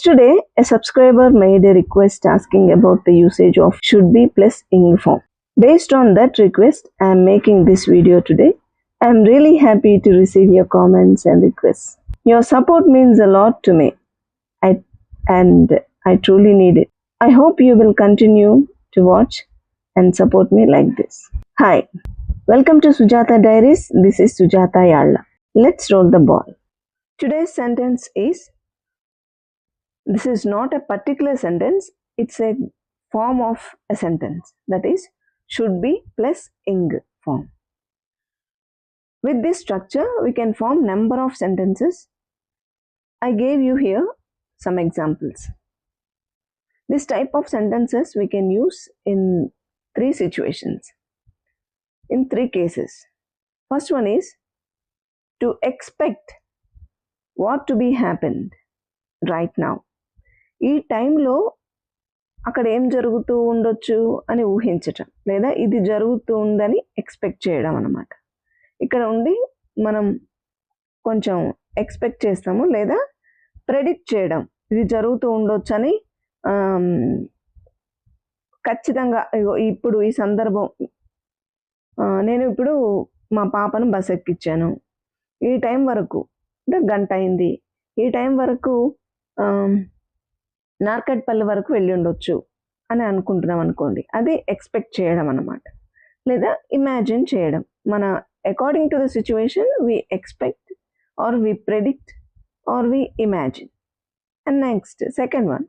Yesterday, a subscriber made a request asking about the usage of should be plus ing form. Based on that request, I am making this video today. I am really happy to receive your comments and requests. Your support means a lot to me, and I truly need it. I hope you will continue to watch and support me like this. Hi, welcome to Sujata Diaries. This is Sujata Yalla. Let's roll the ball. Today's sentence is, this is not a particular sentence, it's a form of a sentence, that is should be plus ing form. With this structure, we can form number of sentences. I gave you here some examples. This type of sentences we can use in three situations, in three cases. First one is to expect what to be happened right now. ఈ టైంలో అక్కడ ఏం జరుగుతూ ఉండొచ్చు అని ఊహించటం, లేదా ఇది జరుగుతుందని ఎక్స్పెక్ట్ చేయడం అన్నమాట. ఇక్కడ ఉండి మనం కొంచెం ఎక్స్పెక్ట్ చేస్తాము, లేదా ప్రెడిక్ట్ చేయడం, ఇది జరుగుతూ ఉండొచ్చు అని ఖచ్చితంగా. ఇప్పుడు ఈ సందర్భం, నేను ఇప్పుడు మా పాపను బస్ ఎక్కించాను, ఈ టైం వరకు అంటే గంట అయింది, ఈ టైం వరకు నార్కట్పల్లి వరకు వెళ్ళి ఉండొచ్చు అని అనుకుంటున్నాం అనుకోండి, అది ఎక్స్పెక్ట్ చేయడం అన్నమాట. లేదా ఇమాజిన్ చేయడం, మన according to the situation we expect or we predict or we imagine. And next second one,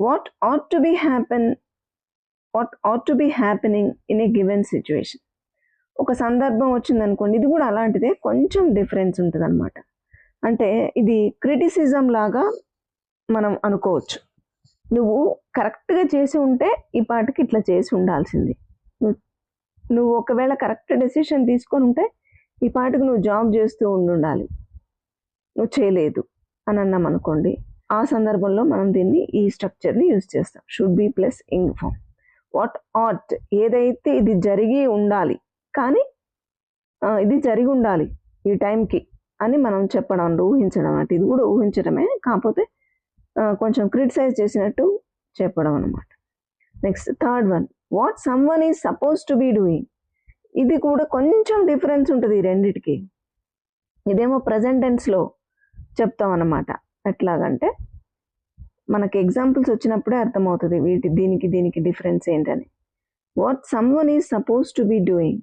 what ought to be happening in a given situation. ఒక సందర్భం వచ్చింది అనుకోండి, ఇది కూడా అలాంటిదే, కొంచెం డిఫరెన్స్ ఉంటుంది అనమాట. అంటే ఇది క్రిటిసిజం లాగా మనం అనుకోవచ్చు. నువ్వు కరెక్ట్గా చేసి ఉంటే ఈ పాటికి ఇట్లా చేసి ఉండాల్సింది, నువ్వు ఒకవేళ కరెక్ట్ డెసిషన్ తీసుకొని ఉంటే ఈ పాటికి నువ్వు జాబ్ చేస్తూ ఉండాలి, నువ్వు చేయలేదు అని అన్నాం అనుకోండి, ఆ సందర్భంలో మనం దీన్ని, ఈ స్ట్రక్చర్ని యూజ్ చేస్తాం, should be plus ing form. What at, ఏదైతే ఇది జరిగి ఉండాలి, కానీ ఇది జరిగి ఉండాలి ఈ టైంకి అని మనం చెప్పడం, ఊహించడం అంటే ఇది కూడా ఊహించడమే, కాకపోతే కొంచెం క్రిటిసైజ్ చేసినట్టు చెప్పడం అనమాట. Next third one, what someone is suppose to be doing. ఇది కూడా కొంచెం డిఫరెన్స్ ఉంటుంది ఈ రెండిటికి. ఇదేమో ప్రజెంట్ టెన్స్లో చెప్తాం అన్నమాట. ఎట్లాగంటే మనకి ఎగ్జాంపుల్స్ వచ్చినప్పుడే అర్థమవుతుంది దీనికి డిఫరెన్స్ ఏంటని. What someone is suppose to be doing,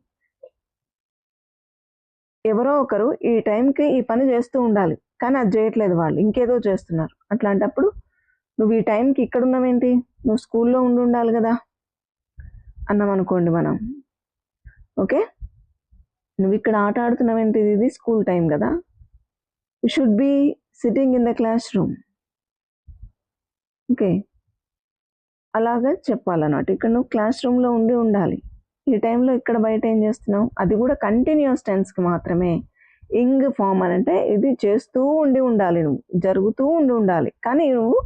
ఎవరో ఒకరు ఈ టైంకి ఈ పని చేస్తూ ఉండాలి, కానీ అది చేయట్లేదు, వాళ్ళు ఇంకేదో చేస్తున్నారు. అట్లాంటప్పుడు నువ్వు ఈ టైంకి ఇక్కడ ఉన్నావేంటి, నువ్వు స్కూల్లో ఉండాలి కదా అన్నాం అనుకోండి మనం. ఓకే, నువ్వు ఇక్కడ ఆట ఆడుతున్నావేంటి, ఇది స్కూల్ టైం కదా, you should be sitting in the class room. Okay, అలాగా చెప్పాలన్నమాట. ఇక్కడ నువ్వు క్లాస్ రూమ్లో ఉండాలి, ఈ టైంలో ఇక్కడ బయట ఏం చేస్తున్నావు. అది కూడా కంటిన్యూస్ టెన్స్కి మాత్రమే. ఇంగ్ ఫామ్ అని అంటే ఇది చేస్తూ ఉండాలి, నువ్వు జరుగుతూ ఉండాలి, కానీ నువ్వు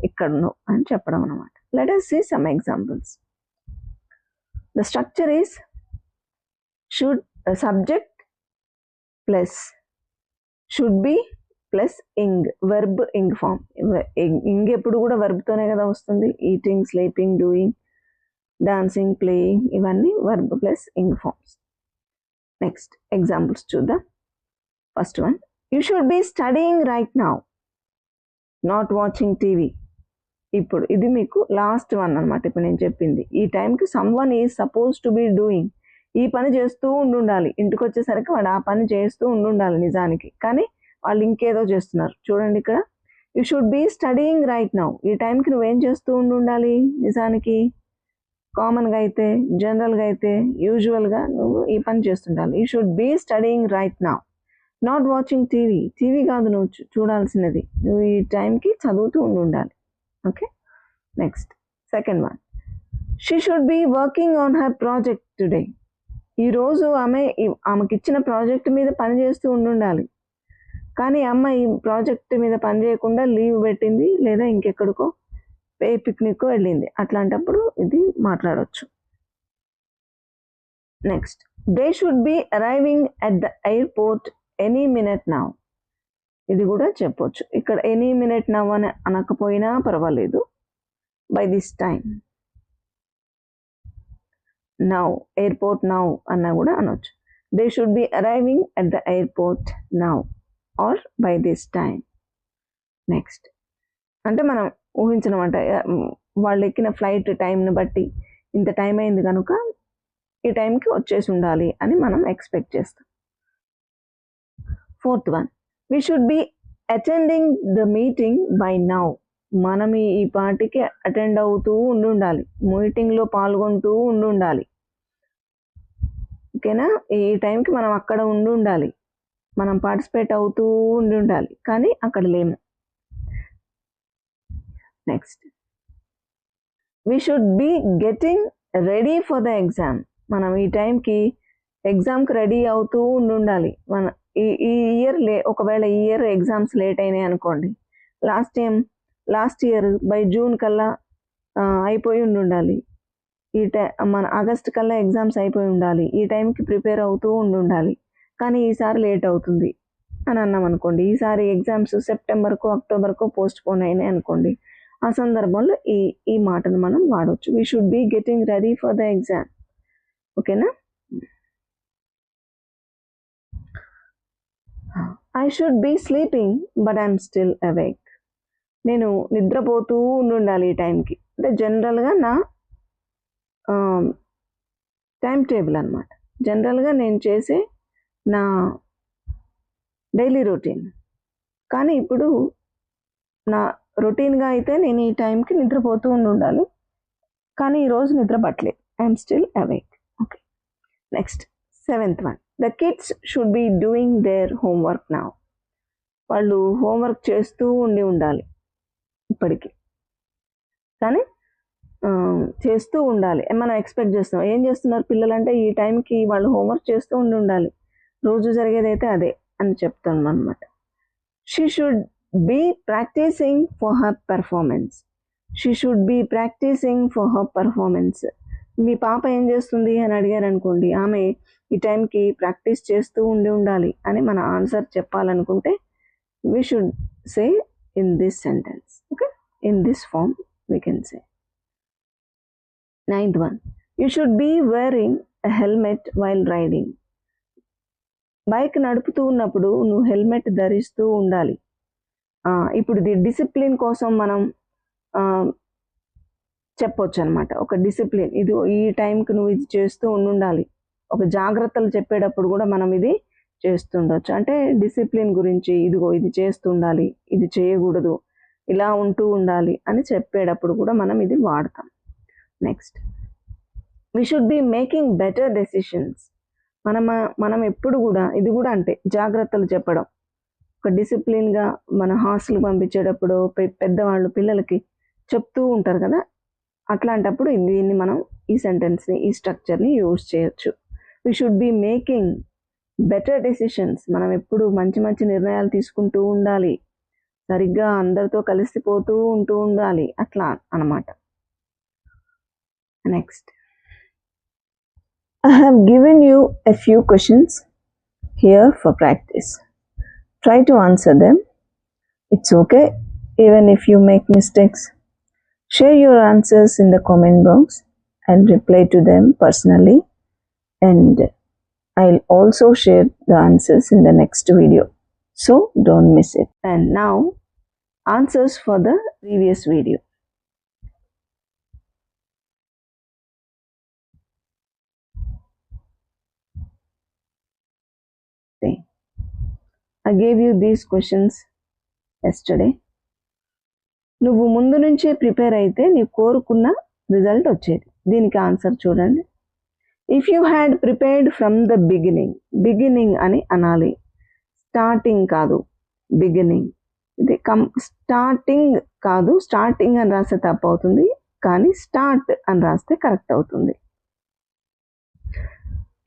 ఇక్కడ ఉన్నావు అని చెప్పడం అనమాట. Let us see some examples. The structure is should subject plus should be plus ing, verb ing form. Ing ఎప్పుడు కూడా వెర్బ్తోనే కదా వస్తుంది. Eating, sleeping, doing, dancing, playing, ఇవన్నీ verb plus ing forms. Next examples చూద్దాం. First one, you should be studying right now, not watching TV. ఇప్పుడు ఇది మీకు లాస్ట్ వన్ అనమాట. ఇప్పుడు నేను చెప్పింది, ఈ టైంకి someone is suppose to be doing, ఈ పని చేస్తూ ఉండాలి, ఇంటికి వచ్చేసరికి వాడు ఆ పని చేస్తూ ఉండాలి నిజానికి, కానీ వాళ్ళు ఇంకేదో చేస్తున్నారు. చూడండి ఇక్కడ, you should be studying right now, ఈ టైంకి నువ్వేం చేస్తూ ఉండాలి నిజానికి. కామన్గా అయితే, జనరల్గా అయితే, యూజువల్గా నువ్వు ఈ పని చేస్తుండాలి. You should be studying right now, not watching TV కాదు నువ్వు చూడాల్సినది, నువ్వు ఈ టైంకి చదువుతూ ఉండాలి. Okay, next second one, she should be working on her project today. ఈరోజు ఆమెకి ఇచ్చిన ప్రాజెక్ట్ మీద పని చేస్తూ ఉండాలి, కానీ అమ్మ ఈ ప్రాజెక్ట్ మీద పని చేయకుండా లీవ్ పెట్టింది, లేదా ఇంకెక్కడికో పిక్నిక్ వెళ్ళింది. అట్లాంటప్పుడు ఇది మాట్లాడవచ్చు. Next, they should be arriving at the airport any minute now. ఇది కూడా చెప్పొచ్చు. ఇక్కడ ఎనీ మినిట్ నవ్ అని అనకపోయినా పర్వాలేదు. By this time, now, airport now అన్నా కూడా అనొచ్చు. They should be arriving at the airport now or by this time. Next అంటే మనం ఊహించినమాట, వాళ్ళు ఎక్కిన ఫ్లైట్ టైంని బట్టి ఇంత టైం అయింది కనుక ఈ టైంకి వచ్చేసి ఉండాలి అని మనం ఎక్స్పెక్ట్ చేస్తాం. 4th one, we should be attending the meeting by now. మనం ఈ పార్టీకి అటెండ్ అవుతూ ఉండాలి, మీటింగ్లో పాల్గొంటూ ఉండాలి. ఓకేనా? ఈ టైంకి మనం అక్కడ ఉండాలి, మనం పార్టిసిపేట్ అవుతూ ఉండాలి, కానీ అక్కడ లేము. Next, we should be getting ready for the exam. మనం ఈ టైంకి ఎగ్జామ్కి రెడీ అవుతూ ఉండాలి. మన ఈ ఇయర్ ఒకవేళ ఈ ఇయర్ ఎగ్జామ్స్ లేట్ అయినాయి అనుకోండి, లాస్ట్ ఇయర్ బై జూన్ కల్లా అయిపోయి ఉండాలి. మన ఆగస్ట్ కల్లా ఎగ్జామ్స్ అయిపోయి ఉండాలి, ఈ టైంకి ప్రిపేర్ అవుతూ ఉండాలి, కానీ ఈసారి లేట్ అవుతుంది అని అన్నాం అనుకోండి. ఈసారి ఎగ్జామ్స్ సెప్టెంబర్కో అక్టోబర్కో పోస్ట్ పోన్ అయినాయి అనుకోండి, ఆ సందర్భంలో ఈ మాటను మనం వాడవచ్చు. We should be getting ready for the exam. ఓకేనా? I should be sleeping but I'm still awake. నేను నిద్రపోతూ ఉండాలి ఈ టైంకి. అంటే జనరల్గా నా టైం టేబుల్ అనమాట, జనరల్గా నేను చేసే నా డైలీ రొటీన్. కానీ ఇప్పుడు నా రొటీన్గా అయితే నేను ఈ టైంకి నిద్రపోతూ ఉండాలి, కానీ ఈరోజు నిద్ర పట్టలేదు. I'm still awake. Okay. Next 7th one, the kids should be doing there homework now. వాళ్ళు హోంవర్క్ చేస్తూ ఉండాలి ఇప్పటికి, కానీ చేస్తూ ఉండాలి మనం ఎక్స్పెక్ట్ చేస్తున్నాం. ఏం చేస్తున్నారు పిల్లలంటే ఈ టైంకి వాళ్ళు హోంవర్క్ చేస్తూ ఉండాలి, రోజు జరిగేదైతే అదే అని చెప్తాను అనమాట. She should be practising for her performance. She should be practising for her performance. మీ పాప ఏం చేస్తుంది అని అడిగారు అనుకోండి, ఆమె ఈ టైంకి ప్రాక్టీస్ చేస్తూ ఉండాలి అని మన ఆన్సర్ చెప్పాలనుకుంటే we should say in this sentence. Okay, in this form we can say. 9th one, you should be wearing a helmet while riding. Bike నడుపుతూ ఉన్నప్పుడు నువ్వు హెల్మెట్ ధరిస్తూ ఉండాలి. ఇప్పుడు ఇది డిసిప్లిన్ కోసం మనం చెప్పొచ్చు అనమాట. ఒక డిసిప్లిన్, ఇది ఈ టైంకి నువ్వు ఇది చేస్తూ ఉండాలి. ఒక జాగ్రత్తలు చెప్పేటప్పుడు కూడా మనం ఇది చేస్తుండొచ్చు. అంటే డిసిప్లిన్ గురించి, ఇదిగో ఇది చేస్తుండాలి, ఇది చేయకూడదు, ఇలా ఉంటూ ఉండాలి అని చెప్పేటప్పుడు కూడా మనం ఇది వాడతాం. Next, we should be making better decisions. మనం ఎప్పుడు కూడా ఇది కూడా అంటే జాగ్రత్తలు చెప్పడం. ఒక డిసిప్లిన్గా మన హాస్టల్కి పంపించేటప్పుడు పెద్దవాళ్ళు పిల్లలకి చెప్తూ ఉంటారు కదా, అట్లాంటప్పుడు దీన్ని మనం ఈ సెంటెన్స్ని, ఈ స్ట్రక్చర్ని యూజ్ చేయొచ్చు. We should be making better decisions. మనం ఎప్పుడు మంచి మంచి నిర్ణయాలు తీసుకుంటూ ఉండాలి, సరిగ్గా అందరితో కలిసిపోతూ ఉండాలి, అట్లా అన్నమాట. Next, I have given you a few questions here for practice. Try to answer them. It's okay even if you make mistakes. Share your answers in the comment box and reply to them personally, and I'll also share the answers in the next video, so don't miss it. And now, answers for the previous video. I gave you these questions yesterday. నువ్వు ముందు నుంచే prepare అయితే నీవు కోరుకున్న result వచ్చేది. దీనికి answer చూడండి. If you had prepared from the beginning, beginning అని అనాలి, స్టార్టింగ్ కాదు, బిగినింగ్. ఇది స్టార్టింగ్ కాదు, స్టార్టింగ్ అని రాస్తే తప్పు అవుతుంది, కానీ స్టార్ట్ అని రాస్తే కరెక్ట్ అవుతుంది.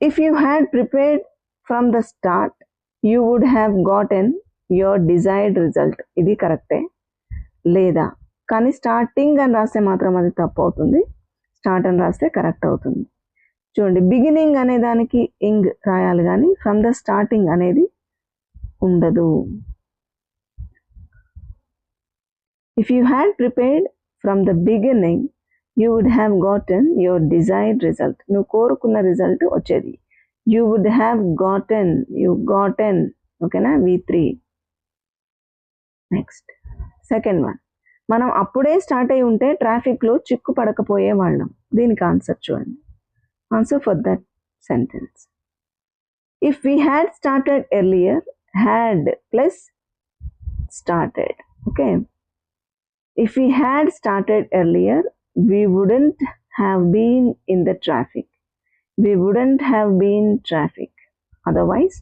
If you had prepared from the start you would have gotten your desired result. ఇది కరెక్టే. లేదా కానీ స్టార్టింగ్ అని రాస్తే మాత్రం అది తప్పు అవుతుంది, స్టార్ట్ అని రాస్తే కరెక్ట్ అవుతుంది. చూడండి, బిగినింగ్ అనే దానికి ఇంగ్ రాయాలి, కానీ ఫ్రమ్ ద స్టార్టింగ్ అనేది ఉండదు. If you had prepared from the beginning, you would have gotten your desired result. నువ్వు కోరుకున్న రిజల్ట్ వచ్చేది. You would have gotten, you gotten. ఓకేనా? V3. నెక్స్ట్ సెకండ్ వన్, మనం అప్పుడే స్టార్ట్ అయి ఉంటే ట్రాఫిక్లో చిక్కు పడకపోయే వాళ్ళం. దీనికి ఆన్సర్ చూడండి. Answer for that sentence. If we had started earlier, had plus started. Okay. If we had started earlier, we wouldn't have been in the traffic. We wouldn't have been traffic. Otherwise,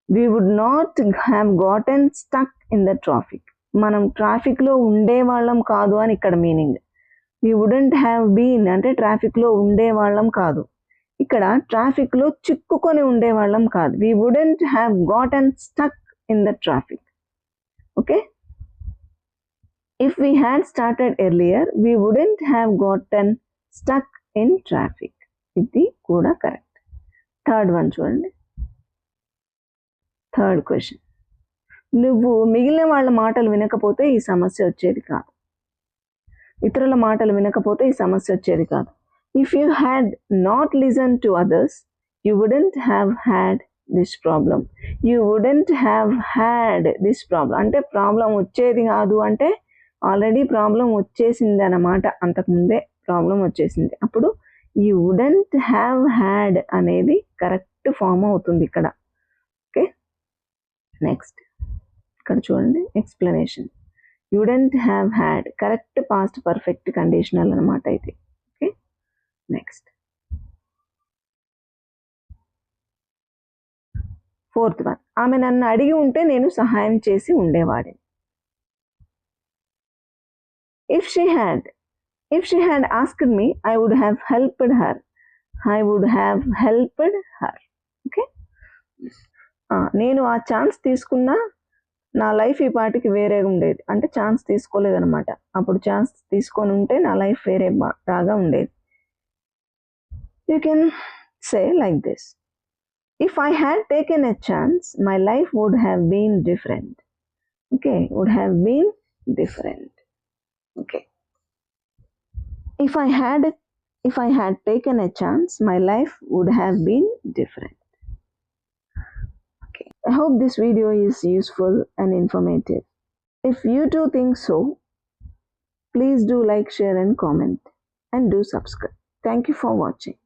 we would not have gotten stuck in the traffic. మనం ట్రాఫిక్లో ఉండేవాళ్ళం కాదు అని ఇక్కడ meaning. We wouldn't have been అంటే ట్రాఫిక్లో ఉండేవాళ్ళం కాదు. ఇక్కడ ట్రాఫిక్లో చిక్కుకొని ఉండేవాళ్ళం కాదు. We wouldn't have gotten stuck in the traffic. Okay. If we had started earlier, we wouldn't have gotten stuck in traffic. ఇది కూడా కరెక్ట్. థర్డ్ వన్ చూడండి. థర్డ్ క్వశ్చన్, నువ్వు మిగిలిన వాళ్ళ మాటలు వినకపోతే ఈ సమస్య వచ్చేది కాదు. ఇతరుల మాటలు వినకపోతే ఈ సమస్య వచ్చేది కాదు. If you had not listened to others, you wouldn't have had this problem. You wouldn't have had this problem. అంటే ప్రాబ్లం వచ్చేది కాదు అంటే ఆల్రెడీ ప్రాబ్లం వచ్చేసింది అన్నమాట. అంతకుముందే ప్రాబ్లం వచ్చేసింది. అప్పుడు యూ వుడెంట్ హ్యావ్ హ్యాడ్ అనేది కరెక్ట్ ఫామ్ అవుతుంది ఇక్కడ. ఓకే. నెక్స్ట్ ఇక్కడ చూడండి explanation. You wouldn't have had correct past perfect conditional అనమాట ఇది. ఓకే. నెక్స్ట్ ఫోర్త్ వన్, ఆమె నన్ను అడిగి ఉంటే నేను సహాయం చేసి ఉండేవాడిని. If she had asked me, I would have helped her. I would have helped her. Okay. నేను ఆ ఛాన్స్ తీసుకున్నా నా లైఫ్ ఈ పాటికి వేరే ఉండేది. అంటే ఛాన్స్ తీసుకోలేదన్నమాట. అప్పుడు ఛాన్స్ తీసుకొని ఉంటే నా లైఫ్ వేరే రాగా ఉండేది. You can say like this. If I had taken a chance, my life would have been different. Okay, would have been different. Okay. If I had taken a chance, my life would have been different. Okay. I hope this video is useful and informative. If you too think so, please do like, share and comment and do subscribe. Thank you for watching.